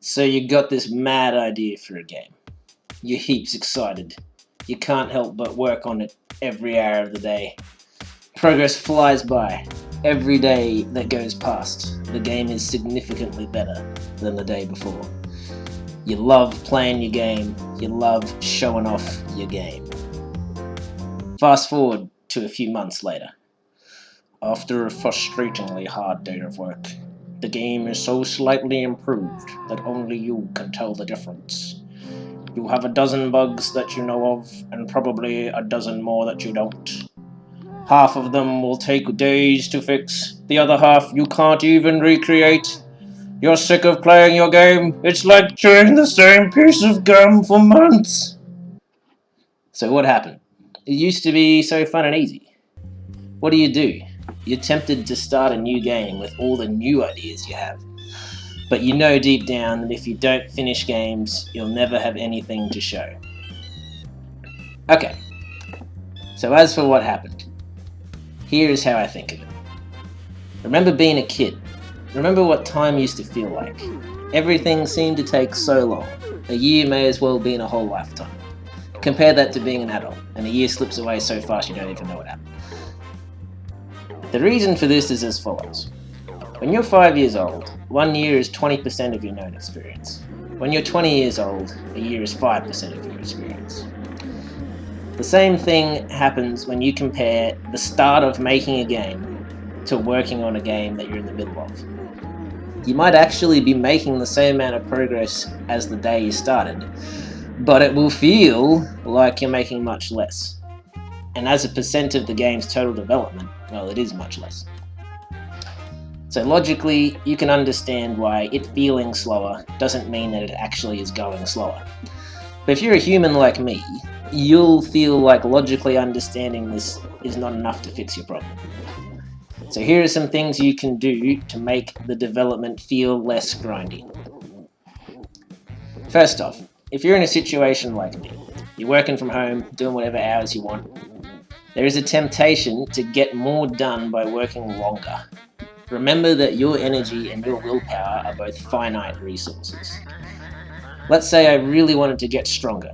So you got this mad idea for a game. You're heaps excited. You can't help but work on it every hour of the day. Progress flies by. Every day that goes past, the game is significantly better than the day before. You love playing your game. You love showing off your game. Fast forward to a few months later. After a frustratingly hard day of work, the game is so slightly improved that only you can tell the difference. You have a dozen bugs that you know of, and probably a dozen more that you don't. Half of them will take days to fix, the other half you can't even recreate. You're sick of playing your game. It's like chewing the same piece of gum for months. So what happened? It used to be so fun and easy. What do? You're tempted to start a new game with all the new ideas you have. But you know deep down that if you don't finish games, you'll never have anything to show. Okay, so as for what happened, here is how I think of it. Remember being a kid. Remember what time used to feel like. Everything seemed to take so long. A year may as well be in a whole lifetime. Compare that to being an adult, and a year slips away so fast you don't even know what happened. The reason for this is as follows. When you're 5 years old, 1 year is 20% of your known experience. When you're 20 years old, a year is 5% of your experience. The same thing happens when you compare the start of making a game to working on a game that you're in the middle of. You might actually be making the same amount of progress as the day you started, but it will feel like you're making much less. And as a percent of the game's total development, well, it is much less. So logically, you can understand why it feeling slower doesn't mean that it actually is going slower. But if you're a human like me, you'll feel like logically understanding this is not enough to fix your problem. So here are some things you can do to make the development feel less grindy. First off, if you're in a situation like me, you're working from home, doing whatever hours you want, there is a temptation to get more done by working longer. Remember that your energy and your willpower are both finite resources. Let's say I really wanted to get stronger.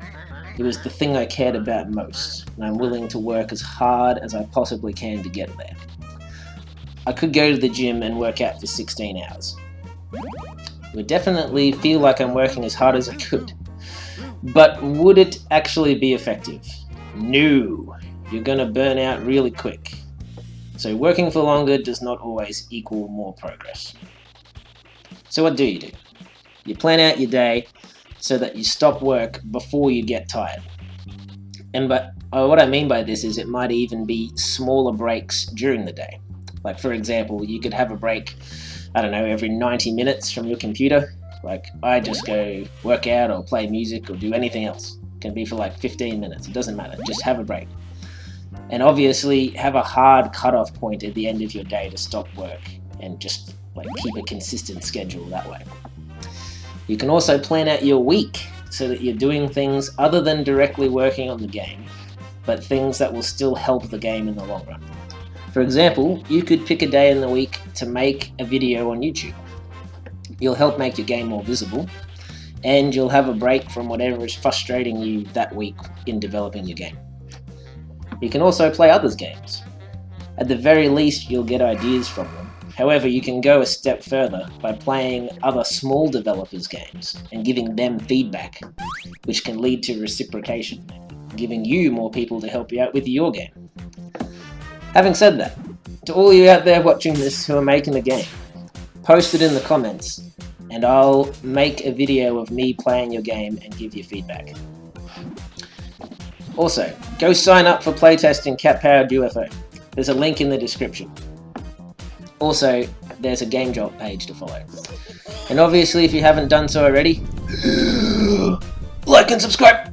It was the thing I cared about most, and I'm willing to work as hard as I possibly can to get there. I could go to the gym and work out for 16 hours. It would definitely feel like I'm working as hard as I could. But would it actually be effective? No. You're going to burn out really quick. So working for longer does not always equal more progress. So what do? You plan out your day so that you stop work before you get tired. And what I mean by this is it might even be smaller breaks during the day. Like for example, you could have a break, I don't know, every 90 minutes from your computer. Like I just go work out or play music or do anything else. It can be for like 15 minutes, it doesn't matter, just have a break. And obviously have a hard cutoff point at the end of your day to stop work and just like keep a consistent schedule that way. You can also plan out your week so that you're doing things other than directly working on the game, but things that will still help the game in the long run. For example, you could pick a day in the week to make a video on YouTube. You'll help make your game more visible, and you'll have a break from whatever is frustrating you that week in developing your game. You can also play others' games. At the very least, you'll get ideas from them. However, you can go a step further by playing other small developers' games and giving them feedback, which can lead to reciprocation, giving you more people to help you out with your game. Having said that, to all you out there watching this who are making a game, post it in the comments and I'll make a video of me playing your game and give you feedback. Also, go sign up for playtesting Cat-Powered UFO. There's a link in the description. Also, there's a GameJolt page to follow. And obviously, if you haven't done so already, like and subscribe!